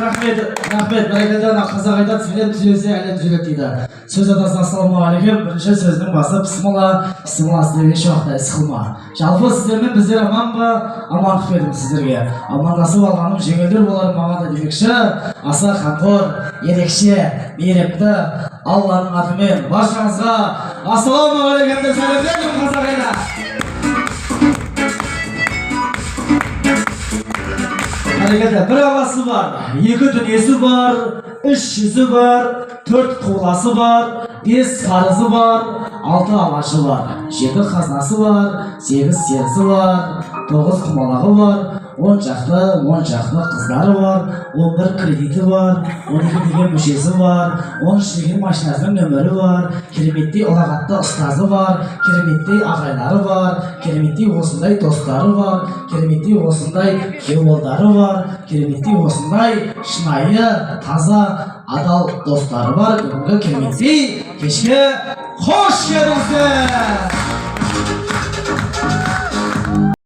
рахмет, бәрекелді. Қазақ айтады, сөйлеп түзелсе әлем түзеледі дейді. Сөз атасына ассалаумағалейкум. Бірінші сөздің басы бісмілла, істеуге шуақта іс қылма. Жалпы сіздермен біздер аман ба? Аман күтпедім сіздерге. Амандасып алғаным жеңілдер болар маған да демекші. Аса қамқор, ерекше, мейірімді Алланың атымен баршаңызға ассалаумағалейкум деп сәлемдеймін қазақ елі. Бір ағасы бар, екі дүниесі бар, үш жүзі бар, төрт қоласы бар, бес қарызы бар, алты алашы бар, жеті қазынасы бар, сегіз серісі бар, тоғыз құмалағы бар, 10 шақты қыздары бар, 11 кредиті бар, 12 деген мүшесі бар, 13 деген машинасының нөмірі бар, кереметтей ұлағатты ұстазы бар, кереметтей ағайлары бар, кереметтей осындай достары бар, кереметтей осындай күйеуолдары бар, кереметтей осындай шынайы, таза, адал достары бар. Бүгінгі кереметтей кешке қош келдіңіздер.